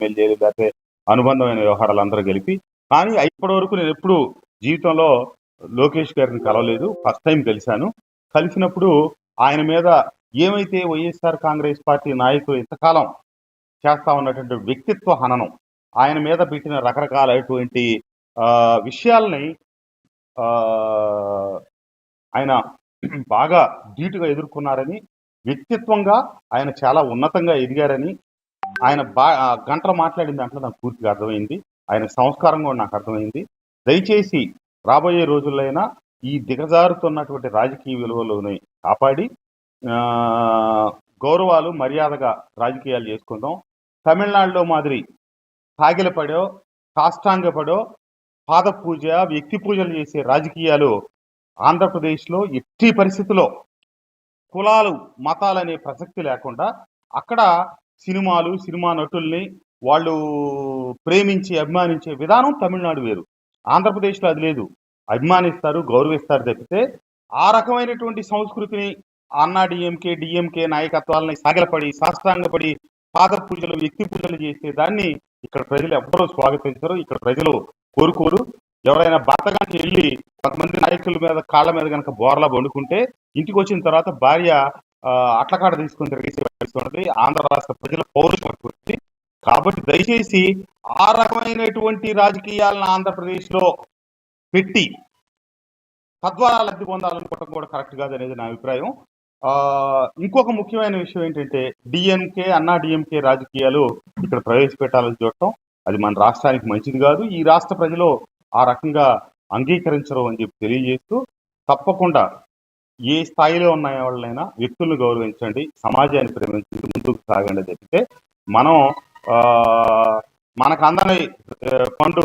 ఎమ్మెల్యేలు లేకపోతే అనుబంధమైన వ్యవహారాలు అందరూ కలిపి. కానీ ఇప్పటి వరకు నేను ఎప్పుడు జీవితంలో లోకేష్ గారిని కలవలేదు. ఫస్ట్ టైం కలిశాను. కలిసినప్పుడు ఆయన మీద ఏమైతే వైఎస్ఆర్ కాంగ్రెస్ పార్టీ నాయకులు ఇంతకాలం చేస్తా ఉన్నటువంటి వ్యక్తిత్వ హననం, ఆయన మీద పెట్టిన రకరకాలైనటువంటి విషయాల్ని ఆయన బాగా ధీటుగా ఎదుర్కొన్నారని, వ్యక్తిత్వంగా ఆయన చాలా ఉన్నతంగా ఎదిగారని, ఆయన గంటలు మాట్లాడిన దాంట్లో నాకు పూర్తిగా అర్థమైంది. ఆయన సంస్కారం కూడా నాకు అర్థమైంది. దయచేసి రాబోయే రోజుల్లో ఈ దిగజారుతున్నటువంటి రాజకీయ విలువలని కాపాడి గౌరవాలు మర్యాదగా రాజకీయాలు చేసుకుందాం. తమిళనాడులో మాదిరి సాగిలపడో సాష్టాంగపడో పాద పూజ వ్యక్తి పూజలు చేసే రాజకీయాలు ఆంధ్రప్రదేశ్లో ఎట్టి పరిస్థితుల్లో కులాలు మతాలనే ప్రసక్తి లేకుండా అక్కడ సినిమాలు సినిమా నటుల్ని వాళ్ళు ప్రేమించి అభిమానించే విధానం తమిళనాడు వేరు. ఆంధ్రప్రదేశ్లో అది లేదు. అభిమానిస్తారు, గౌరవిస్తారు తప్పితే ఆ రకమైనటువంటి సంస్కృతిని అన్నా డిఎంకే నాయకత్వాలని సాగిలపడి సాష్టాంగపడి పాద పూజలు వ్యక్తి పూజలు చేసే దాన్ని ఇక్కడ ప్రజలు ఎవ్వరూ స్వాగతించరు. ఇక్కడ ప్రజలు కోరుకోరు. ఎవరైనా భర్తగానికి వెళ్ళి కొంతమంది నాయకుల మీద కాళ్ళ మీద కనుక బోర్లా వండుకుంటే ఇంటికి వచ్చిన తర్వాత భార్య అట్లకాడ తీసుకుని తిరిగేసి ఆంధ్ర రాష్ట్ర ప్రజల పౌరుషం. కాబట్టి దయచేసి ఆ రకమైనటువంటి రాజకీయాలను ఆంధ్రప్రదేశ్లో పెట్టి తద్వారా లబ్ధి పొందాలనుకోవడం కూడా కరెక్ట్ కాదనేది నా అభిప్రాయం. ఇంకొక ముఖ్యమైన విషయం ఏంటంటే అన్నా డిఎంకే రాజకీయాలు ఇక్కడ ప్రవేశపెట్టాలని చూడటం అది మన రాష్ట్రానికి మంచిది కాదు. ఈ రాష్ట్ర ప్రజలు ఆ రకంగా అంగీకరించరు అని చెప్పి తెలియజేస్తూ, తప్పకుండా ఏ స్థాయిలో ఉన్న వాళ్ళైనా వ్యక్తులను గౌరవించండి, సమాజాన్ని ప్రేమించండి, ముందుకు సాగండి తప్పితే మనం మనకు అందని పండు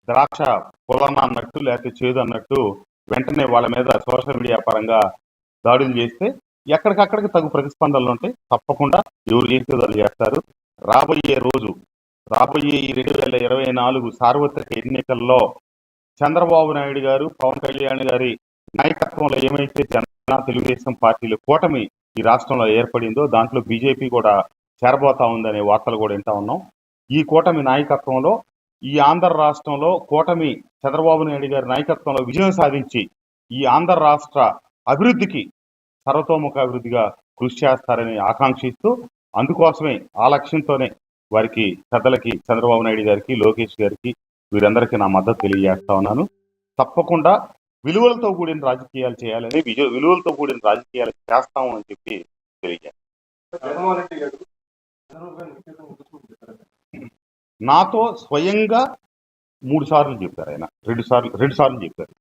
ద్రాక్ష పొలన్న అన్నట్టు లేకపోతే చేదు అన్నట్టు వెంటనే వాళ్ళ మీద సోషల్ మీడియా పరంగా దాడులు చేస్తే ఎక్కడికక్కడికి తగు ప్రతిస్పందనలు ఉంటాయి. తప్పకుండా ఎవరు చేస్తే వాళ్ళు చేస్తారు. రాబోయే 2024 సార్వత్రిక ఎన్నికల్లో చంద్రబాబు నాయుడు గారు, పవన్ కళ్యాణ్ గారి నాయకత్వంలో ఏమైతే జనసేన తెలుగుదేశం పార్టీల కూటమి ఈ రాష్ట్రంలో ఏర్పడిందో దాంట్లో బీజేపీ కూడా చేరబోతా ఉందనే వార్తలు కూడా వింటా ఉన్నాం. ఈ కూటమి నాయకత్వంలో ఈ ఆంధ్ర రాష్ట్రంలో కూటమి చంద్రబాబు నాయుడు గారి నాయకత్వంలో విజయం సాధించి ఈ ఆంధ్ర రాష్ట్ర అభివృద్ధికి సర్వతోముఖ అభివృద్ధిగా కృషి చేస్తారని ఆకాంక్షిస్తూ, అందుకోసమే ఆ లక్ష్యంతోనే వారికి పెద్దలకి చంద్రబాబు నాయుడు గారికి, లోకేష్ గారికి వీరందరికీ నా మద్దతు తెలియజేస్తా ఉన్నాను. తప్పకుండా విలువలతో కూడిన రాజకీయాలు చేయాలని, విలువలతో కూడిన రాజకీయాలు చేస్తాము అని చెప్పి తెలియజేస్తాను. నాతో స్వయంగా 3 సార్లు చెప్పారు. ఆయన 2 సార్లు చెప్పారు.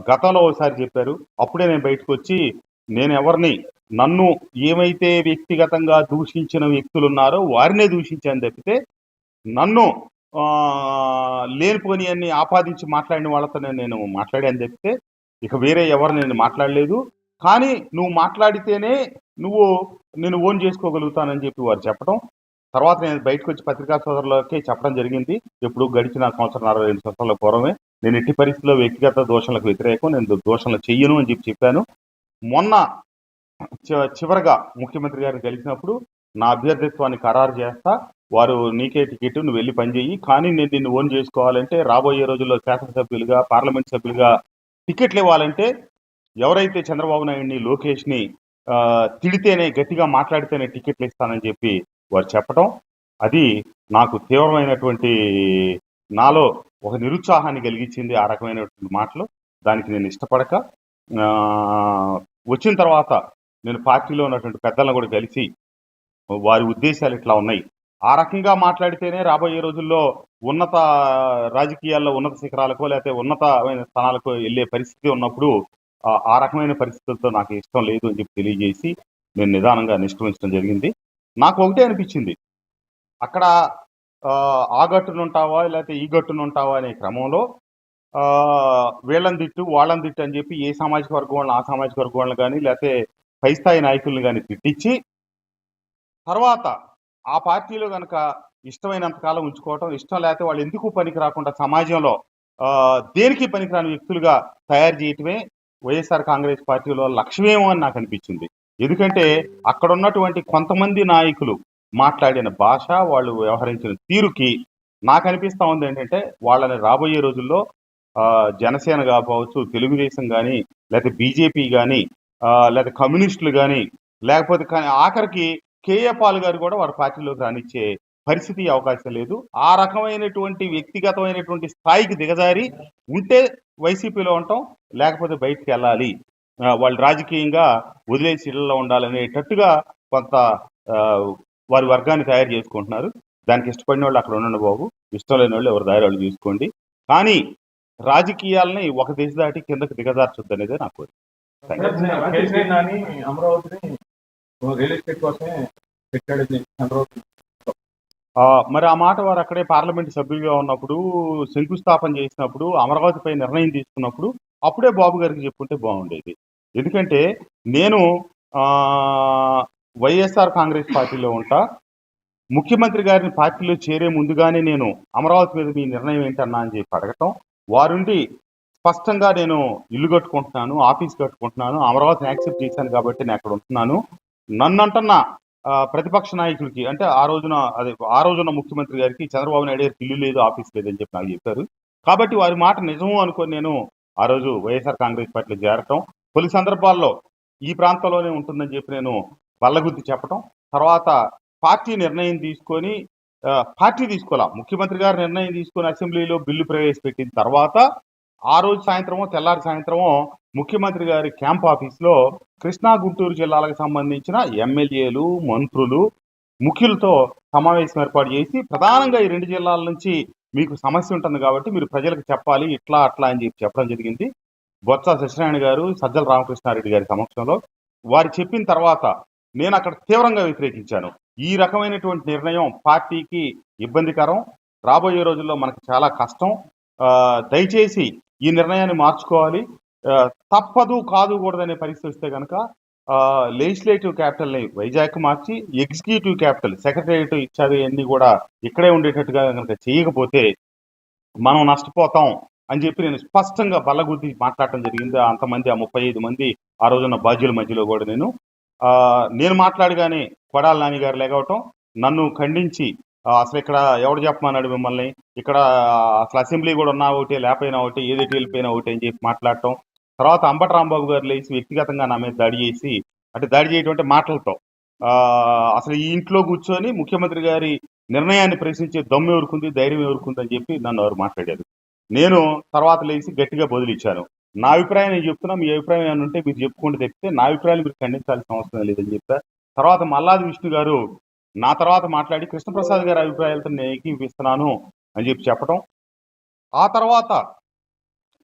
గతంలో ఒకసారి చెప్పారు. అప్పుడే నేను బయటకు వచ్చి నేను ఎవరిని నన్ను ఏమైతే వ్యక్తిగతంగా దూషించిన వ్యక్తులు ఉన్నారో వారినే దూషించాను తప్పితే నన్ను లేనిపోని అన్ని ఆపాదించి మాట్లాడిన వాళ్ళతోనే నేను మాట్లాడాను తప్పితే ఇక వేరే ఎవరు నేను మాట్లాడలేదు. కానీ నువ్వు మాట్లాడితేనే నేను ఓన్ చేసుకోగలుగుతానని చెప్పి వారు చెప్పడం. తర్వాత నేను బయటకు వచ్చి పత్రికా సోదరులకే చెప్పడం జరిగింది. ఎప్పుడు గడిచిన 1.5-2 సంవత్సరాల పూర్వమే నేను ఎట్టి పరిస్థితుల్లో వ్యక్తిగత దోషణలకు వ్యతిరేకం, నేను దోషణలు చెయ్యను అని చెప్పాను. మొన్న చివరగా ముఖ్యమంత్రి గారిని కలిసినప్పుడు నా అభ్యర్థిత్వాన్ని ఖరారు చేస్తా, వారు నీకే టికెట్, నువ్వు వెళ్ళి పనిచేయి, కానీ నేను నిన్ను ఓన్ చేసుకోవాలంటే రాబోయే రోజుల్లో శాసనసభ్యులుగా, పార్లమెంట్ సభ్యులుగా టికెట్లు ఇవ్వాలంటే ఎవరైతే చంద్రబాబు నాయుడిని, లోకేష్ని తిడితేనే, గట్టిగా మాట్లాడితేనే టికెట్లు ఇస్తానని చెప్పి వారు చెప్పడం, అది నాకు తీవ్రమైనటువంటి నాలో ఒక నిరుత్సాహాన్ని కలిగించింది. ఆ రకమైనటువంటి మాటలు దానికి నేను ఇష్టపడక వచ్చిన తర్వాత నేను పార్టీలో ఉన్నటువంటి పెద్దలను కూడా కలిసి వారి ఉద్దేశాలు ఇట్లా ఉన్నాయి, ఆ రకంగా మాట్లాడితేనే రాబోయే రోజుల్లో ఉన్నత రాజకీయాల్లో ఉన్నత శిఖరాలకో లేకపోతే ఉన్నతమైన స్థానాలకు వెళ్ళే పరిస్థితి ఉన్నప్పుడు ఆ రకమైన పరిస్థితులతో నాకు ఇష్టం లేదు అని చెప్పి తెలియజేసి నేను నిదానంగా నిష్క్రమించడం జరిగింది. నాకు ఒకటే అనిపించింది, అక్కడ ఆ గట్టునుంటావా లేకపోతే ఈ గట్టునుంటావా అనే క్రమంలో వీళ్ళని తిట్టు వాళ్ళని తిట్టు అని చెప్పి ఏ సామాజిక వర్గం వాళ్ళని ఆ సామాజిక వర్గం వాళ్ళని కానీ లేకపోతే పై స్థాయి నాయకుల్ని కానీ తిట్టించి తర్వాత ఆ పార్టీలో కనుక ఇష్టమైనంతకాలం ఉంచుకోవటం, ఇష్టం లేకపోతే వాళ్ళు ఎందుకు పనికి రాకుండా సమాజంలో దేనికి పనికిరాని వ్యక్తులుగా తయారు చేయటమే వైఎస్ఆర్ కాంగ్రెస్ పార్టీలో లక్ష్యమేమో అని నాకు అనిపించింది. ఎందుకంటే అక్కడ ఉన్నటువంటి కొంతమంది నాయకులు మాట్లాడిన భాష, వాళ్ళు వ్యవహరించిన తీరుకి నాకు అనిపిస్తా ఉంది ఏంటంటే, వాళ్ళని రాబోయే రోజుల్లో జనసేన కావచ్చు, తెలుగుదేశం కానీ, లేకపోతే బీజేపీ కానీ, లేకపోతే కమ్యూనిస్టులు కానీ, లేకపోతే ఆఖరికి కేఏ పాల్ గారు కూడా వారి పార్టీలోకి రానిచ్చే పరిస్థితి అవకాశం లేదు. ఆ రకమైనటువంటి వ్యక్తిగతమైనటువంటి స్థాయికి దిగజారి ఉంటే వైసీపీలో ఉంటాం, లేకపోతే బయటికి వెళ్ళాలి, వాళ్ళు రాజకీయంగా వదిలేసి ఇళ్లలో ఉండాలనేటట్టుగా కొంత వారి వర్గాన్ని తయారు చేసుకుంటున్నారు. దానికి ఇష్టపడిన వాళ్ళు అక్కడ ఉండండి బాబు, ఇష్టం లేని వాళ్ళు ఎవరి దారి వాళ్ళు చూసుకోండి. కానీ రాజకీయాలని ఒక దేశ దాటి కిందకి దిగజార్చొద్దు అనేది నా కోరిక. అమరావతిని రియల్ ఎస్టేట్ కోసమే పెట్టాడు. మరి ఆ మాట వారు అక్కడే పార్లమెంట్ సభ్యులుగా ఉన్నప్పుడు, శంకుస్థాపన చేసినప్పుడు, అమరావతిపై నిర్ణయం తీసుకున్నప్పుడు అప్పుడే బాబు గారికి చెప్పుకుంటే బాగుండేది. ఎందుకంటే నేను వైఎస్ఆర్ కాంగ్రెస్ పార్టీలో ఉంటా, ముఖ్యమంత్రి గారిని పార్టీలో చేరే ముందుగానే నేను అమరావతి మీద మీ నిర్ణయం ఏంటన్నా అని చెప్పి అడగటం, వారుండి స్పష్టంగా నేను ఇల్లు కట్టుకుంటున్నాను, ఆఫీస్ కట్టుకుంటున్నాను, అమరావతిని యాక్సెప్ట్ చేశాను కాబట్టి నేను అక్కడ ఉంటున్నాను, నన్ను అంటున్న ప్రతిపక్ష నాయకుడికి అంటే ఆ రోజున ముఖ్యమంత్రి గారికి చంద్రబాబు నాయుడు గారికి ఇల్లు లేదు, ఆఫీస్ లేదని చెప్పి నాకు చెప్పారు. కాబట్టి వారి మాట నిజము అనుకొని నేను ఆ రోజు వైఎస్ఆర్ కాంగ్రెస్ పార్టీలో చేరటం, కొన్ని సందర్భాల్లో ఈ ప్రాంతంలోనే ఉంటుందని చెప్పి నేను బల్లగుద్ది చెప్పటం, తర్వాత పార్టీ నిర్ణయం తీసుకొని పార్టీ తీసుకోవాలా, ముఖ్యమంత్రి గారు నిర్ణయం తీసుకొని అసెంబ్లీలో బిల్లు ప్రవేశపెట్టిన తర్వాత ఆ రోజు సాయంత్రమో తెల్లారి సాయంత్రమో ముఖ్యమంత్రి గారి క్యాంప్ ఆఫీస్లో కృష్ణా గుంటూరు జిల్లాలకు సంబంధించిన ఎమ్మెల్యేలు, మంత్రులు, ముఖ్యులతో సమావేశం ఏర్పాటు చేసి ప్రధానంగా ఈ 2 జిల్లాల నుంచి మీకు సమస్య ఉంటుంది కాబట్టి మీరు ప్రజలకు చెప్పాలి, ఇట్లా అట్లా అని చెప్పి చెప్పడం జరిగింది. బొత్స సత్యనారాయణ గారు, సజ్జల రామకృష్ణారెడ్డి గారి సమక్షంలో వారు చెప్పిన తర్వాత నేను అక్కడ తీవ్రంగా వ్యతిరేకించాను. ఈ రకమైనటువంటి నిర్ణయం పార్టీకి ఇబ్బందికరం, రాబోయే రోజుల్లో మనకు చాలా కష్టం, దయచేసి ఈ నిర్ణయాన్ని మార్చుకోవాలి, తప్పదు కాదుకూడదనే పరిస్థితి వస్తే కనుక లెజిస్లేటివ్ క్యాపిటల్ని వైజాగ్ మార్చి ఎగ్జిక్యూటివ్ క్యాపిటల్ సెక్రటరియట్ ఇచ్చారు అన్నీ కూడా ఇక్కడే ఉండేటట్టుగా కనుక చేయకపోతే మనం నష్టపోతాం అని చెప్పి నేను స్పష్టంగా బల్లగుద్ది మాట్లాడటం జరిగింది. అంతమంది 35 మంది ఆ రోజున్న బాధ్యుల మధ్యలో కూడా నేను మాట్లాడగానే కొడాల నాని గారు లేగవటం, నన్ను ఖండించి అసలు ఇక్కడ ఎవడు చెప్పమన్నాడు మిమ్మల్ని, ఇక్కడ అసలు అసెంబ్లీ కూడా ఉన్నా ఒకటి, లేకపోయినా ఒకటి, ఏదైతే వెళ్ళిపోయినా ఒకటి అని చెప్పి మాట్లాడటం, తర్వాత అంబటి రాంబాబు గారు లేచి వ్యక్తిగతంగా నా మీద దాడి చేసి, అంటే దాడి చేయటం అంటే మాటలతో, అసలు ఈ ఇంట్లో కూర్చొని ముఖ్యమంత్రి గారి నిర్ణయాన్ని ప్రశ్నించే దమ్ము ఎవరుకుంది, ధైర్యం ఎవరుకుంది అని చెప్పి నన్ను ఎవరు మాట్లాడారు. నేను తర్వాత లేచి గట్టిగా బదులిచ్చాను. నా అభిప్రాయం నేను చెప్తున్నా, మీ అభిప్రాయం ఏమైనా ఉంటే మీరు చెప్పుకుంటూ తెప్పితే నా అభిప్రాయాలు మీరు ఖండించాల్సిన అవసరం లేదని చెప్పా. తర్వాత మల్లాది విష్ణు గారు నా తర్వాత మాట్లాడి కృష్ణప్రసాద్ గారి అభిప్రాయాలతో నేను ఏకీపిస్తున్నాను అని చెప్పి చెప్పడం, ఆ తర్వాత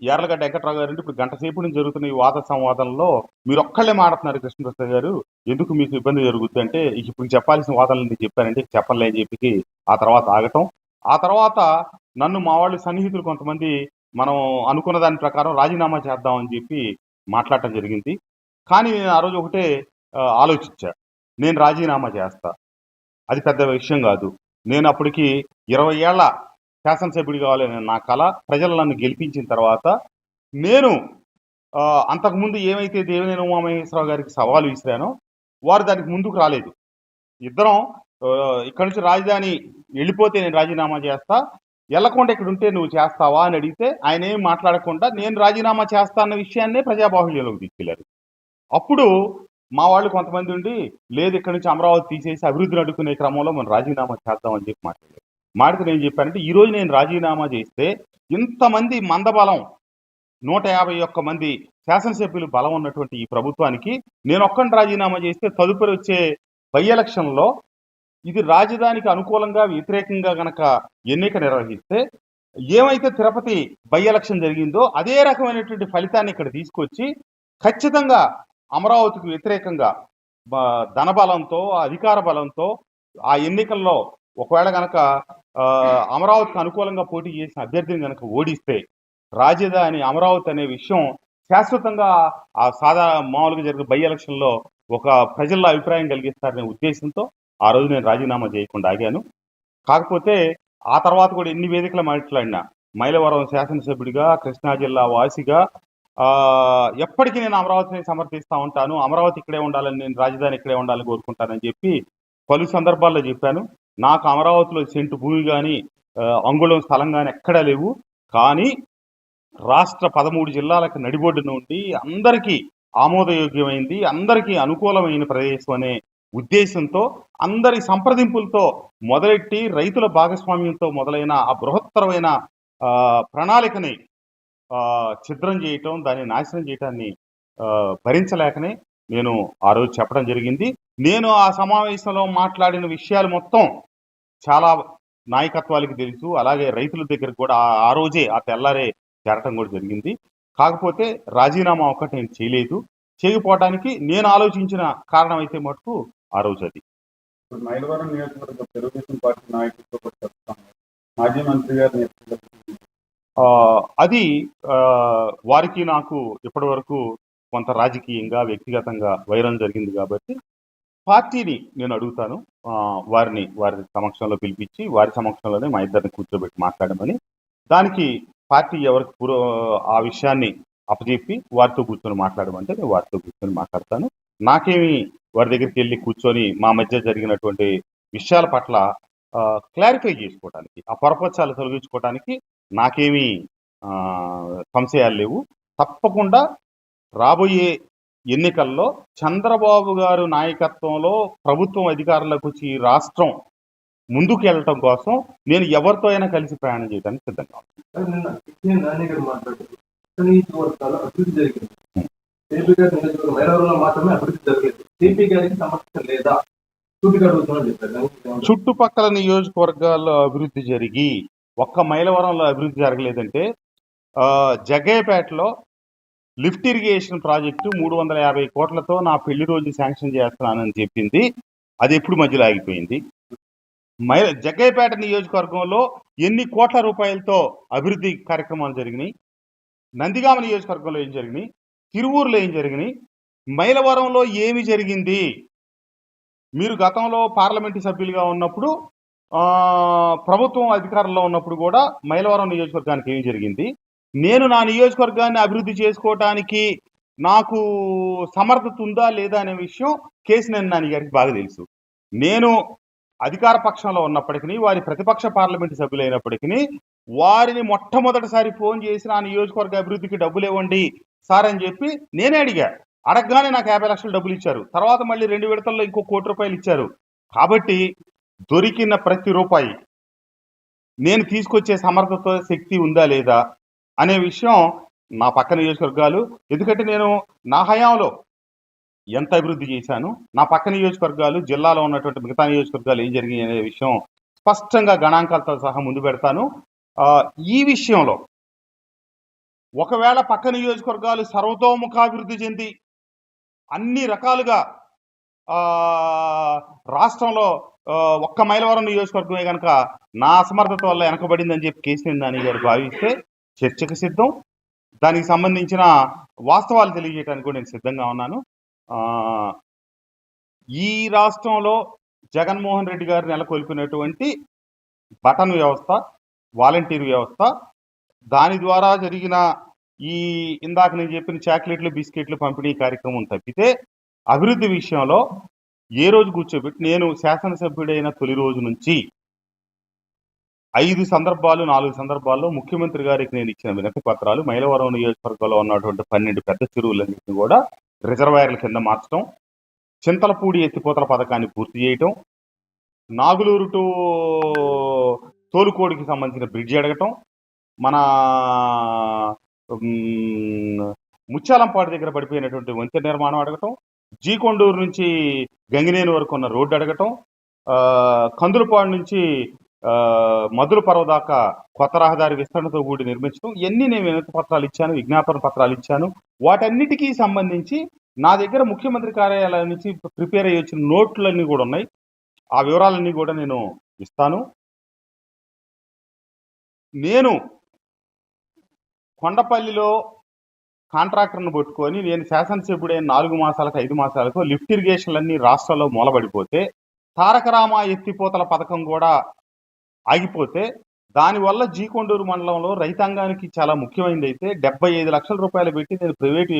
యార్లగడ్డ వెంకట్రావు గారు ఇప్పుడు గంట సేపు నుంచి జరుగుతున్న ఈ వాద సంవాదంలో మీరు ఒక్కళ్ళే మాడుతున్నారు కృష్ణప్రసాద్ గారు, ఎందుకు మీకు ఇబ్బంది జరుగుతుంది అంటే, ఇప్పుడు చెప్పాల్సిన వాదనలు చెప్పారంటే చెప్పలే అని చెప్పి ఆ తర్వాత ఆగటం, ఆ తర్వాత నన్ను మా వాళ్ళు సన్నిహితులు కొంతమంది మనం అనుకున్న దాని ప్రకారం రాజీనామా చేద్దామని చెప్పి మాట్లాడటం జరిగింది. కానీ నేను ఆ రోజు ఒకటే ఆలోచించా, నేను రాజీనామా చేస్తా, అది పెద్ద విషయం కాదు, నేను అప్పటికి 20 ఏళ్ల శాసనసభ్యుడు కావాలని నా కళ, ప్రజలు నన్ను గెలిపించిన తర్వాత నేను అంతకుముందు ఏమైతే దేవినేని ఉమామహేశ్వరరావు గారికి సవాలు విసిరానో వారు దానికి ముందుకు రాలేదు. ఇద్దరం ఇక్కడి నుంచి రాజధాని వెళ్ళిపోతే నేను రాజీనామా చేస్తా, వెళ్ళకుండా ఇక్కడ ఉంటే నువ్వు చేస్తావా అని అడిగితే ఆయన ఏం మాట్లాడకుండా నేను రాజీనామా చేస్తా అన్న విషయాన్నే ప్రజాబాహుళ్యంలోకి తీసుకెళ్లారు. అప్పుడు మా వాళ్ళు కొంతమంది ఉండి, లేదు ఇక్కడి నుంచి అమరావతి తీసేసి అభివృద్ధిని అడ్డుకునే క్రమంలో మనం రాజీనామా చేద్దామని చెప్పి మాట్లాడితే నేను చెప్పానంటే, ఈరోజు నేను రాజీనామా చేస్తే ఇంతమంది మందబలం 151 మంది శాసనసభ్యులు బలం ఉన్నటువంటి ఈ ప్రభుత్వానికి నేను ఒక్కడిని రాజీనామా చేస్తే తదుపరి వచ్చే బై ఎలక్షన్లో ఇది రాజధానికి అనుకూలంగా వ్యతిరేకంగా గనక ఎన్నిక నిర్వహిస్తే ఏమైతే తిరుపతి బై ఎలక్షన్ జరిగిందో అదే రకమైనటువంటి ఫలితాన్ని ఇక్కడ తీసుకొచ్చి ఖచ్చితంగా అమరావతికి వ్యతిరేకంగా ధనబలంతో, అధికార బలంతో ఆ ఎన్నికల్లో ఒకవేళ గనక అమరావతికి అనుకూలంగా పోటీ చేసిన అభ్యర్థిని గనక ఓడిస్తే రాజధాని అమరావతి అనే విషయం శాశ్వతంగా ఆ మామూలుగా జరిగిన బై ఎలక్షన్లో ఒక ప్రజల్లో అభిప్రాయం కలిగిస్తారనే ఉద్దేశంతో ఆ రోజు నేను రాజీనామా చేయకుండా ఆగాను. కాకపోతే ఆ తర్వాత కూడా ఎన్ని వేదికలు మాట్లాడినా, మైలవరం శాసనసభ్యుడిగా, కృష్ణా జిల్లా వాసిగా ఎప్పటికీ నేను అమరావతిని సమర్థిస్తూ ఉంటాను, అమరావతి ఇక్కడే ఉండాలని, నేను రాజధాని ఇక్కడే ఉండాలని కోరుకుంటానని చెప్పి పలు సందర్భాల్లో చెప్పాను. నాకు అమరావతిలో సెంటు భూమి కానీ అంగుళం స్థలం కానీ ఎక్కడా లేవు. కానీ రాష్ట్ర 13 జిల్లాలకు నడిబొడ్డున ఉండి అందరికీ ఆమోదయోగ్యమైంది, అందరికీ అనుకూలమైన ప్రదేశం అనే ఉద్దేశంతో అందరి సంప్రదింపులతో మొదలెట్టి రైతుల భాగస్వామ్యంతో మొదలైన ఆ బృహత్తరమైన ప్రణాళికని ఛిద్రం చేయటం, దాన్ని నాశనం చేయటాన్ని భరించలేకనే నేను ఆ రోజు చెప్పడం జరిగింది. నేను ఆ సమావేశంలో మాట్లాడిన విషయాలు మొత్తం చాలా నాయకత్వాలకి తెలుసు. అలాగే రైతుల దగ్గర కూడా ఆ రోజే ఆ తెల్లారే చేరటం కూడా జరిగింది. కాకపోతే రాజీనామా ఒక్కటి నేను చేయలేదు. చేయకపోవడానికి నేను ఆలోచించిన కారణం అయితే మటుకు ఆ రోజు అది. ఇప్పుడు మైలవరం నియోజకవర్గ తెలుగుదేశం పార్టీ నాయకులతో కూడా చెప్తాం, మాజీ మంత్రి గారు అది వారికి నాకు ఇప్పటి వరకు కొంత రాజకీయంగా వ్యక్తిగతంగా వైరం జరిగింది కాబట్టి పార్టీని నేను అడుగుతాను. వారి సమక్షంలో పిలిపించి వారి సమక్షంలోనే మా ఇద్దరిని కూర్చోబెట్టి మాట్లాడమని, దానికి పార్టీ ఎవరికి ఆ విషయాన్ని అప్పచెప్పి వారితో కూర్చొని మాట్లాడమంటే నేను వారితో కూర్చొని మాట్లాడతాను. నాకేమి వారి దగ్గరికి వెళ్ళి కూర్చొని మా మధ్య జరిగినటువంటి విషయాల పట్ల క్లారిఫై చేసుకోవడానికి, ఆ పొరపక్షాలు తొలగించుకోవడానికి నాకేమీ సంశయాలు లేవు. తప్పకుండా రాబోయే ఎన్నికల్లో చంద్రబాబు గారు నాయకత్వంలో ప్రభుత్వం అధికారంలోకి వచ్చి రాష్ట్రం ముందుకు వెళ్ళటం కోసం నేను ఎవరితో అయినా కలిసి ప్రయాణం చేయడానికి సిద్ధంగా చుట్టుపక్కల నియోజకవర్గాల్లో అభివృద్ధి జరిగి ఒక్క మైలవరంలో అభివృద్ధి జరగలేదంటే జగ్గయ్యపేటలో లిఫ్ట్ ఇరిగేషన్ ప్రాజెక్టు 350 కోట్లతో నా పెళ్లి రోజు శాంక్షన్ చేస్తున్నానని చెప్పింది. అది ఎప్పుడు మధ్యలో ఆగిపోయింది. జగ్గయ్యపేట నియోజకవర్గంలో ఎన్ని కోట్ల రూపాయలతో అభివృద్ధి కార్యక్రమాలు జరిగినాయి, నందిగామ నియోజకవర్గంలో ఏం జరిగినాయి, తిరువూరులో ఏం జరిగినాయి, మైలవరంలో ఏమి జరిగింది? మీరు గతంలో పార్లమెంటు సభ్యులుగా ఉన్నప్పుడు ప్రభుత్వం అధికారంలో ఉన్నప్పుడు కూడా మైలవరం నియోజకవర్గానికి ఏమి జరిగింది? నేను నా నియోజకవర్గాన్ని అభివృద్ధి చేసుకోవటానికి నాకు సమర్థత ఉందా లేదా అనే విషయం కేశినేని నాని గారికి బాగా తెలుసు. నేను అధికార పక్షంలో ఉన్నప్పటికీ, వారి ప్రతిపక్ష పార్లమెంటు సభ్యులైనప్పటికీ వారిని మొట్టమొదటిసారి ఫోన్ చేసి నా నియోజకవర్గ అభివృద్ధికి డబ్బులు ఇవ్వండి సార్ అని చెప్పి నేనే అడిగా. అడగగానే నాకు 50 లక్షలు డబ్బులు ఇచ్చారు. తర్వాత మళ్ళీ 2 విడతల్లో ఇంకో 1 కోటి రూపాయలు ఇచ్చారు. కాబట్టి దొరికిన ప్రతి రూపాయి నేను తీసుకొచ్చే సమర్థత శక్తి ఉందా లేదా అనే విషయం నా పక్క నియోజకవర్గాలు, ఎందుకంటే నేను నా హయాంలో ఎంత అభివృద్ధి చేశాను, నా పక్క నియోజకవర్గాలు, జిల్లాలో ఉన్నటువంటి మిగతా నియోజకవర్గాలు ఏం జరిగాయి అనే విషయం స్పష్టంగా గణాంకాలతో సహా ముందు పెడతాను. ఈ విషయంలో ఒకవేళ పక్క నియోజకవర్గాలు సర్వతోముఖాభివృద్ధి చెంది అన్ని రకాలుగా రాష్ట్రంలో ఒక్క మైలవరం నియోజకవర్గమే కనుక నా అసమర్థత వల్ల వెనకబడిందని చెప్పి కేశినేని నాని గారు భావిస్తే చర్చకు సిద్ధం. దానికి సంబంధించిన వాస్తవాలు తెలియజేయడానికి కూడా నేను సిద్ధంగా ఉన్నాను. ఈ రాష్ట్రంలో జగన్మోహన్ రెడ్డి గారు నెలకొల్పినటువంటి బటన్ వ్యవస్థ, వాలంటీర్ వ్యవస్థ, దాని ద్వారా జరిగిన ఈ ఇందాక నేను చెప్పిన చాక్లెట్లు బిస్కెట్లు పంపిణీ కార్యక్రమం తప్పితే అభివృద్ధి విషయంలో ఏ రోజు కూర్చోబెట్టి నేను శాసనసభ్యుడైన తొలి రోజు నుంచి 4 సందర్భాల్లో ముఖ్యమంత్రి గారికి నేను ఇచ్చిన వినతి పత్రాలు మైలవరం నియోజకవర్గంలో ఉన్నటువంటి 12 పెద్ద చెరువులన్నింటినీ కూడా రిజర్వాయర్ల కింద మార్చడం, చింతలపూడి ఎత్తిపోతల పథకాన్ని పూర్తి చేయటం, నాగులూరు టు తోలుకోడికి సంబంధించిన బ్రిడ్జి అడగటం, మన ముత్యాలంపాడు దగ్గర పడిపోయినటువంటి వంతెన నిర్మాణం అడగటం, జీకొండూరు నుంచి గంగినేని వరకు ఉన్న రోడ్డు అడగటం, కందులపాడు నుంచి మధుర పర్వ దాకా కొత్త రహదారి విస్తరణతో కూడి నిర్మించడం, ఇవన్నీ నేను వినతి పత్రాలు ఇచ్చాను, విజ్ఞాపన పత్రాలు ఇచ్చాను. వాటన్నిటికీ సంబంధించి నా దగ్గర ముఖ్యమంత్రి కార్యాలయం నుంచి ప్రిపేర్ అయ్యి వచ్చిన నోట్లన్నీ కూడా ఉన్నాయి. ఆ వివరాలన్నీ కూడా నేను ఇస్తాను. నేను కొండపల్లిలో కాంట్రాక్టర్ను పట్టుకొని నేను శాసనసభ్యుడైన 4 మాసాలకు 5 మాసాలకు లిఫ్ట్ ఇరిగేషన్లన్నీ రాష్ట్రంలో మూలబడిపోతే, తారకరామ ఎత్తిపోతల పథకం కూడా ఆగిపోతే, దానివల్ల జీకొండూరు మండలంలో రైతాంగానికి చాలా ముఖ్యమైనది అయితే 75 లక్షల రూపాయలు పెట్టి నేను ప్రైవేటు